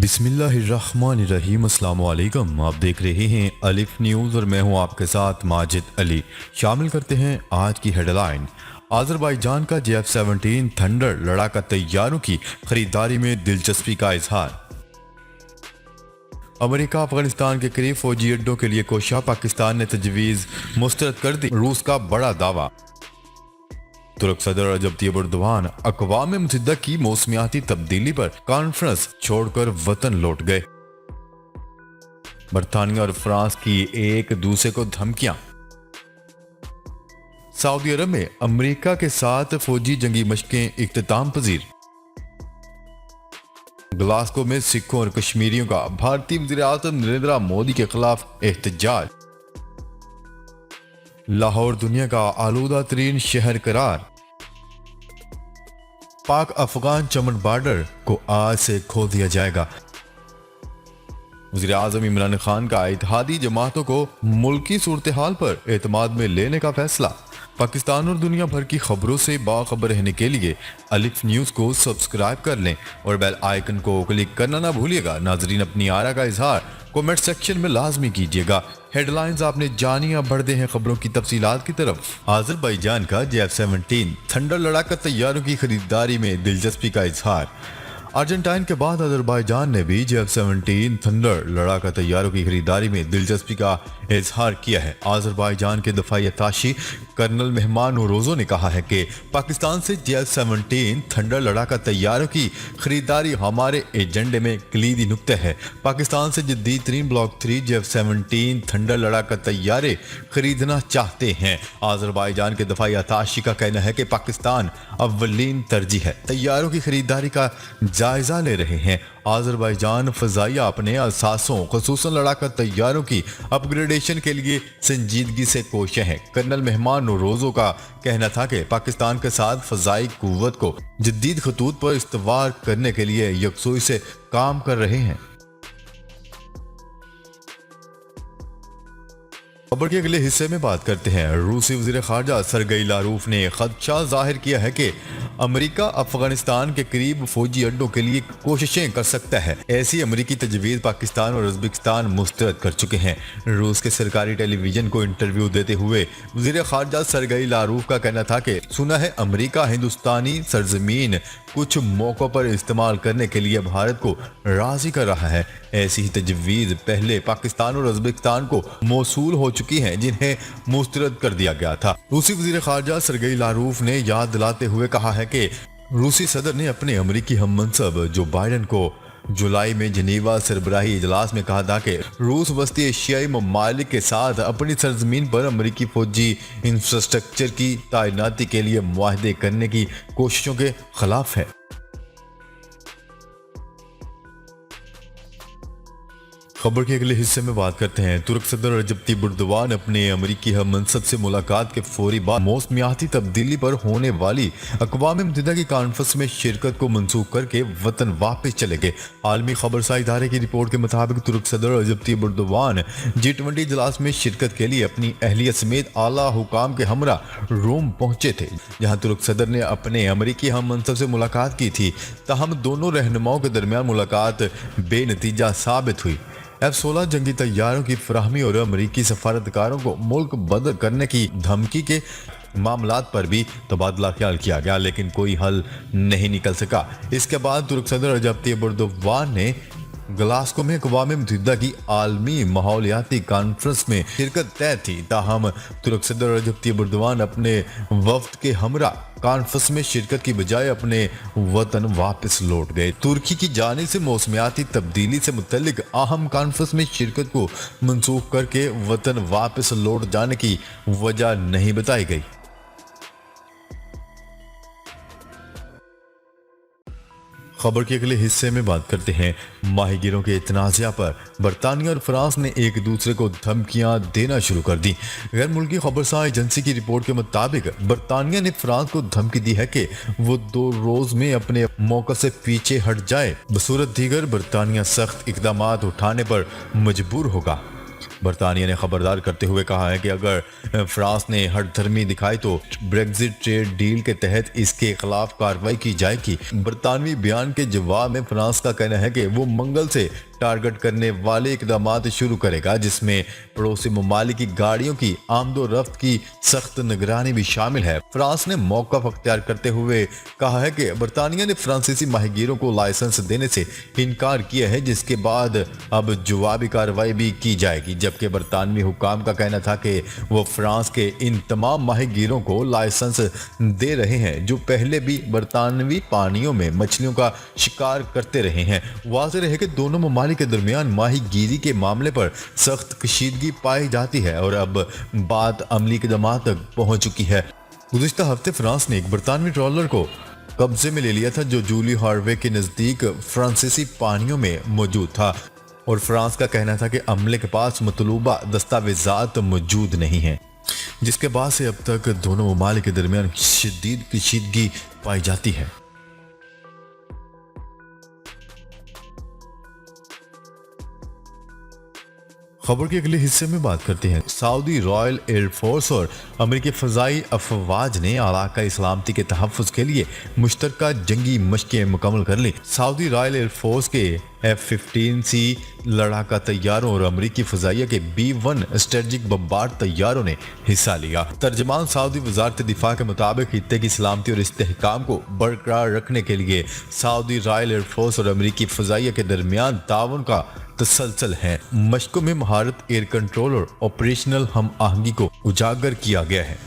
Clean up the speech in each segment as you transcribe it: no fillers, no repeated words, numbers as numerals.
बिस्मिल्लाहिर्रहमानिर्रहीम। अस्सलाम वालेकुम। आप देख रहे हैं अलिफ न्यूज़ और मैं हूं आपके साथ माजिद अली। शामिल करते हैं आज की हेडलाइन। आज़रबाईजान का JF-17 थंडर लड़ाका तैयारों की खरीदारी में दिलचस्पी का इजहार। अमेरिका अफगानिस्तान के करीब फौजी अड्डों के लिए कोशिश, पाकिस्तान ने तजवीज़ मुस्तरद कर दी। रूस का बड़ा दावा। तुर्क सदर रजब तैयब एर्दोगान अक़वाम मुत्तहिदा की मौसमियाती तब्दीली पर कॉन्फ्रेंस छोड़कर वतन लौट गए। बरतानिया और फ्रांस की एक दूसरे को धमकियां। सऊदी अरब में अमेरिका के साथ फौजी जंगी मशकें इख्तिताम पजीर। ग्लासगो में सिखों और कश्मीरियों का भारतीय वज़ीर-ए-आज़म नरेंद्र मोदी के खिलाफ एहतजाज। लाहौर दुनिया का आलूदा तरीन शहर करार। पाक अफगान चमन बॉर्डर को आज से खोल दिया जाएगा। वज़ीर-ए-आज़म इमरान खान का इत्तेहादी जमातों को मुल्की सूरत हाल पर एतमाद में लेने का फैसला। पाकिस्तान और दुनिया भर की खबरों से बाखबर रहने के लिए अलिफ न्यूज़ को सब्सक्राइब कर लें और बेल आइकन को क्लिक करना ना भूलिएगा। नाजरीन, अपनी आरा का इजहार कमेंट सेक्शन में लाजमी कीजिएगा। हेडलाइंस आपने जानी, अब बढ़ते हैं खबरों की तफसीलात की तरफ। आज़रबाईजान का JF-17 थंडर लड़ाका तैयारों की खरीदारी में दिलचस्पी का इजहार। अर्जेंटाइन के बाद आज़रबाईजान ने भी JF-17 थंडर लड़ाका तैयारों की खरीदारी में दिलचस्पी का इजहार किया है। आज़रबाईजान के दफाई अत्ताशी कर्नल मेहमान नौरोज़ो ने कहा है कि पाकिस्तान से JF-17 थंडर लड़ाका तैयारों की खरीदारी हमारे एजेंडे में कलीदी नुक्ता है। पाकिस्तान से जदीद तरीन ब्लॉक 3 JF-17 थंडर लड़ाका तैयारे खरीदना चाहते हैं। आज़रबाईजान के दफाई अत्ताशी का कहना है कि पाकिस्तान अव्वलीन तरजीह है, तैयारों की खरीदारी का जायजा ले रहे हैं। आज़रबाईजान फ़ज़ाइया अपने असासों ख़ुसूसन लड़ाका तैयारों की अपग्रेडेशन के लिए संजीदगी से कोशिश है। कर्नल मेहमान नौरोज़ो का कहना था कि पाकिस्तान के साथ फ़ज़ाई कुव्वत को जदीद खतूत पर इस्तवार करने के लिए यकसुई से काम कर रहे हैं। खबर के अगले हिस्से में बात करते हैं। रूसी वज़ीर ख़ारजा सरगई लारूफ ने खदशा जाहिर किया है कि अमेरिका अफगानिस्तान के करीब फौजी अड्डों के लिए कोशिशें कर सकता है। ऐसी अमेरिकी तजवीज़ पाकिस्तान और उज़्बेकिस्तान मुस्तरद कर चुके हैं। रूस के सरकारी टेलीविजन को इंटरव्यू देते हुए वज़ीर ख़ारजा सरगई लारूफ का कहना था कि सुना है अमेरिका हिंदुस्तानी सरजमीन कुछ मौक़ों पर इस्तेमाल करने के लिए भारत को राज़ी कर रहा है। ऐसी ही तजवीज़ पहले पाकिस्तान और उज़्बेकिस्तान को मौसूल हो चुकी हैं, जिन्हें मुस्तरद कर दिया गया था। रूसी वज़ीर ख़ारजा सरगई लारूफ ने याद दिलाते हुए कहा है कि रूसी सदर ने अपने अमेरिकी हममनसब जो बाइडन को जुलाई में जनीवा सरबराही इजलास में कहा था कि रूस वस्ती एशियाई ममालिक के साथ अपनी सरजमीन पर अमेरिकी फौजी इंफ्रास्ट्रक्चर की तैनाती के लिए मुआहदे करने की कोशिशों के खिलाफ है। खबर के अगले हिस्से में बात करते हैं। तुर्क सदर रजब तैयब एर्दोगान अपने अमेरिकी हममनसब से मुलाकात के फौरी बाद मौसमियाती तब्दीली पर होने वाली अक़वाम मुत्तहिदा की कॉन्फ्रेंस में शिरकत को मनसूख करके वतन वापस चले गए। आलमी खबरसार इदारे की रिपोर्ट के मुताबिक तुर्क सदर रजब तैयब एर्दोगान G20 इजलास में शिरकत के लिए अपनी अहलियत समेत आला हुकाम के हमरा रोम पहुंचे थे, जहां तुर्क सदर ने अपने अमेरिकी हममनसब से मुलाकात की थी। ताहम दोनों रहनुमाओं के दरमियान मुलाकात बेनतीजा साबित हुई। F-16 जंगी तैयारों की फराहमी और अमेरिकी सफारतकारों को मुल्क बदल करने की धमकी के मामलात पर भी तबादला ख्याल किया गया, लेकिन कोई हल नहीं निकल सका। इसके बाद तुर्क सदर रजब तैयब एर्दोगान ने ग्लासगो में अक़वाम मुत्तहिदा की आलमी माहौलियाती कॉन्फ्रेंस में शिरकत तय थी। ताहम तुर्क सदर रजब तैयब एर्दोगान अपने वफ्द के हमरा कॉन्फ्रेंस में शिरकत की बजाय अपने वतन वापस लौट गए। तुर्की की जानिब से मौसमियाती तब्दीली से मुतल्लिक अहम कॉन्फ्रेंस में शिरकत को मनसूख करके वतन वापस लौट जाने की वजह नहीं बताई गई। खबर के अगले हिस्से में बात करते हैं। माहीगिरों के तनाज़ा पर बरतानिया और फ्रांस ने एक दूसरे को धमकियां देना शुरू कर दी। गैर मुल्की खबरसार एजेंसी की रिपोर्ट के मुताबिक बरतानिया ने फ्रांस को धमकी दी है कि वो 2 रोज़ में अपने मौका से पीछे हट जाए, बसूरत दीगर बरतानिया सख्त इकदामात उठाने पर मजबूर होगा। बरतानिया ने खबरदार करते हुए कहा है कि अगर फ्रांस ने हठधर्मी दिखाई तो ब्रेक्जिट ट्रेड डील के तहत इसके खिलाफ कार्रवाई की जाएगी। बरतानवी बयान के जवाब में फ्रांस का कहना है कि वो मंगल से टारगेट करने वाले इकदाम शुरू करेगा, जिसमें पड़ोसी ममालिक की गाड़ियों की आमदोरफ्त की सख्त निगरानी भी शामिल है। फ्रांस ने मौका अख्तियार करते हुए कहा है कि बरतानिया ने फ्रांसीसी माहीगीरों को लाइसेंस देने से इनकार किया है, जिसके बाद अब जवाबी कार्रवाई भी की जाएगी। जबकि बरतानवी हुकाम का कहना था कि वो फ्रांस के इन तमाम माहीगीरों को लाइसेंस दे रहे हैं जो पहले भी बरतानवी पानियों में मछलियों का शिकार करते रहे हैं। वाज़ेह रहे कि दोनों ममालिक के दरमियान माहीगीरी के मामले पर सख्त कशीदगी पाई जाती है और अब बात अमली इक़दाम तक पहुंच चुकी है। गुज़िश्ता हफ्ते फ्रांस ने एक बरतानवी ट्रॉलर को कब्जे में ले लिया था जो जूली हार्वे के नजदीक फ्रांसीसी पानियों में मौजूद था और फ्रांस का कहना था कि अमले के पास मतलूबा दस्तावेजात मौजूद नहीं हैं, जिसके बाद से अब तक दोनों ममालिक के दरमियान शदीद कशीदगी पाई जाती है। खबर के अगले हिस्से में बात करते हैं। सऊदी रॉयल एयरफोर्स और अमेरिकी फ़ज़ाई अफवाज ने इलाक़ाई सलामती के तहफ़्फ़ुज़ के लिए मुश्तरका जंगी मशक़ें मुकम्मल कर ली। सऊदी रॉयल एयरफोर्स के F-15C लड़ाका तैयारों और अमेरिकी फ़ज़ाइया के B-1 स्ट्रेटजिक बमबार तैयारों ने हिस्सा लिया। तर्जमान सऊदी वज़ारत दिफ़ा के मुताबिक खित्ते की सलामती और इस्तेहकाम को बरकरार रखने के लिए सऊदी रॉयल एयरफोर्स और अमेरिकी फ़ज़ाइया के दरमियान ताउन का तसलसल है। मशकों में महारत, एयर कंट्रोल और ऑपरेशनल हम आहंगी को उजागर किया गया है।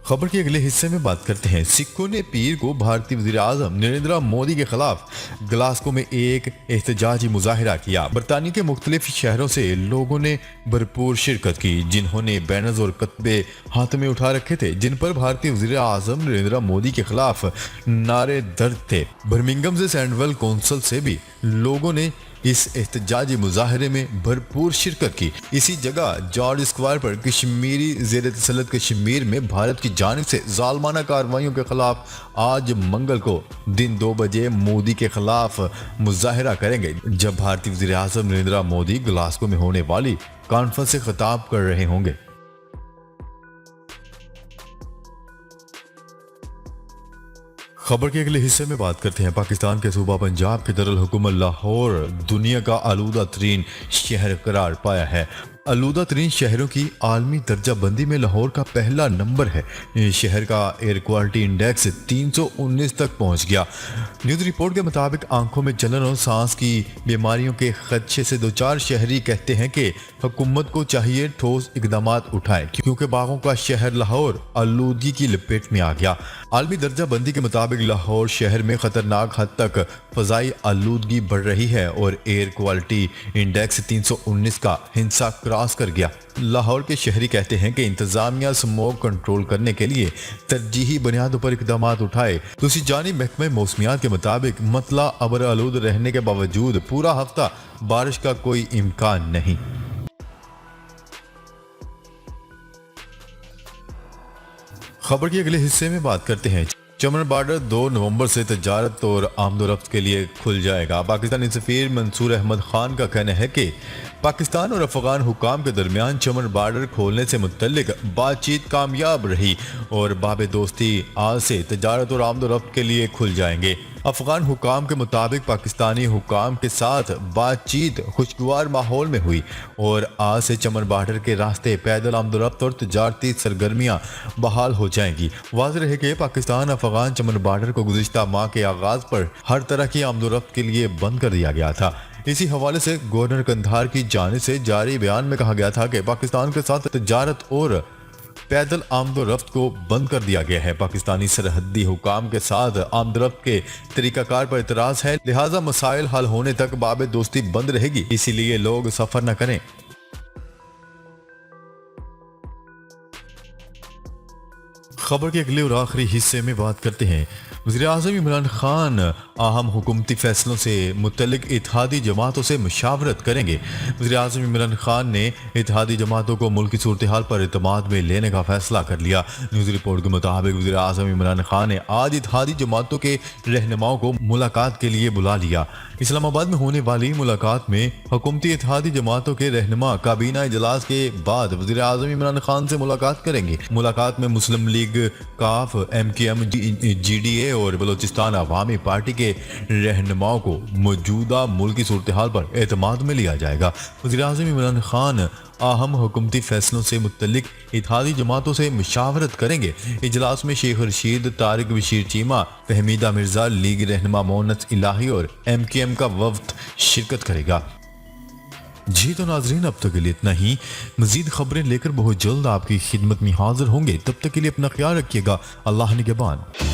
खबर के अगले हिस्से में बात करते हैं। सिखों ने पीर को भारतीय वज़ीर आज़म नरेंद्र मोदी के खिलाफ ग्लासगो में एक एहतजाजी मुजाहिरा किया। बरतानिया के मुख्तलिफ शहरों से लोगों ने भरपूर शिरकत की, जिन्होंने बैनर्स और कतबे हाथ में उठा रखे थे जिन पर भारतीय वज़ीर आज़म नरेंद्र मोदी के खिलाफ नारे दर्ज थे। बर्मिंघम से सैंडवेल कौंसल से भी लोगों ने इस एहतजाजी मुजाहरे में भरपूर शिरकत की। इसी जगह जॉर्ज स्क्वायर पर कश्मीरी ज़ेर तसल्लुत कश्मीर में भारत की जानिब से ज़ालमाना कार्रवाइयों के खिलाफ आज मंगल को दिन 2 बजे मोदी के खिलाफ मुजाहरा करेंगे, जब भारतीय वज़ीर आज़म नरेंद्र मोदी ग्लासगो में होने वाली कॉन्फ्रेंस से खिताब कर रहे होंगे। खबर के अगले हिस्से में बात करते हैं। पाकिस्तान के सूबा पंजाब के दारुल हुकूमत लाहौर दुनिया का आलूदा तरीन शहर करार पाया है। आलूदा तरीन शहरों की आलमी दर्जा बंदी में लाहौर का पहला नंबर है। शहर का एयर क्वालिटी इंडेक्स 319 तक पहुंच गया। न्यूज़ रिपोर्ट के मुताबिक आंखों में जलन और सांस की बीमारियों के खदशे से दो चार शहरी कहते हैं कि हुकूमत को चाहिए ठोस इकदाम उठाए, क्योंकि बागों का शहर लाहौर आलूदगी की लपेट में आ गया। आलमी दर्जा बंदी के मुताबिक लाहौर शहर में खतरनाक हद तक फ़ज़ाई आलूदगी बढ़ रही है और एयर क्वालिटी इंडेक्स 319 का हिंसा क्रॉस कर गया। लाहौर के शहरी कहते हैं कि इंतजामिया स्मोक कंट्रोल करने के लिए तरजीही बुनियादों पर इकदाम उठाए। दूसरी जानिब महकमे मौसमियात के मुताबिक मतला अबर आलूद रहने के बावजूद पूरा हफ्ता बारिश का कोई इम्कान नहीं। खबर के अगले हिस्से में बात करते हैं। चमन बॉर्डर 2 नवंबर से तजारत और आमदोरफ्त के लिए खुल जाएगा। पाकिस्तानी सफीर मंसूर अहमद खान का कहना है कि पाकिस्तान और अफगान हुकाम के दरमियान चमन बॉर्डर खोलने से मुतल्लिक बातचीत कामयाब रही और बाब दोस्ती आज से तजारत और आमदोरफ्त के लिए खुल जाएंगे। अफगान हुकाम के मुताबिक पाकिस्तानी हुकाम के साथ बातचीत खुशगवार माहौल में हुई और आज से चमन बॉर्डर के रास्ते पैदल आमदोरफ्त और तजारती सरगर्मियाँ बहाल हो जाएंगी। वाज़ेह रहे कि पाकिस्तान अफगान चमन बॉर्डर को गुज़िश्ता माह के आगाज़ पर हर तरह की आमदोरफ्त के लिए बंद कर दिया गया था। इसी हवाले से गवर्नर कंधार की जानिब से जारी बयान में कहा गया था कि पाकिस्तान के साथ तजारत और पैदल आमदोरफ्त को बंद कर दिया गया है। पाकिस्तानी सरहदी हुकाम के साथ आमदोरफ्त के तरीकाकार पर इतराज है, लिहाजा मसाइल हल होने तक बाब दोस्ती बंद रहेगी, इसीलिए लोग सफर न करें। खबर के अगले और आखिरी हिस्से में बात करते हैं। वज़ीर-ए-आज़म इमरान खान अहम हुकूमती फैसलों से मुतल्लिक इत्तेहादी जमातों से मुशावरत करेंगे। वज़ीर-ए-आज़म इमरान खान ने इत्तेहादी जमातों को मुल्क की सूरत हाल पर एतमाद में लेने का फैसला कर लिया। न्यूज़ रिपोर्ट के मुताबिक वज़ीर-ए-आज़म इमरान खान ने आज इत्तेहादी जमातों के रहनुमाओं को मुलाकात के लिए बुला लिया। इस्लामाबाद में होने वाली मुलाकात में हुकूमती इत्तेहादी जमातों के रहनुमा काबीना इजलास के बाद वज़ीर-ए-आज़म इमरान खान से मुलाकात करेंगे। मुलाकात में मुस्लिम लीग, काफ, MKM, GDA और बलोचिस्तान अवामी पार्टी के रहनुमाओं को मौजूदा मुल्क की सूरत हाल पर एतमाद में लिया जाएगा। वज़ीर-ए-आज़म इमरान खान अहम हुकूमती फैसलों से मुतल्लिक इत्तेहादी जमातों से मुशावरत करेंगे। इजलास में शेख रशीद, तारिक बशीर चीमा, फहमीदा मिर्जा, लीग रहनुमा मोहनस इलाही और MKM का वफ्द शिरकत करेगा। जी तो नाजरीन, अब तक के लिए इतना ही। मजीद खबरें लेकर बहुत जल्द आपकी खिदमत में हाजिर होंगे। तब तक के लिए अपना ख्याल रखिएगा। अल्लाह निगहबान।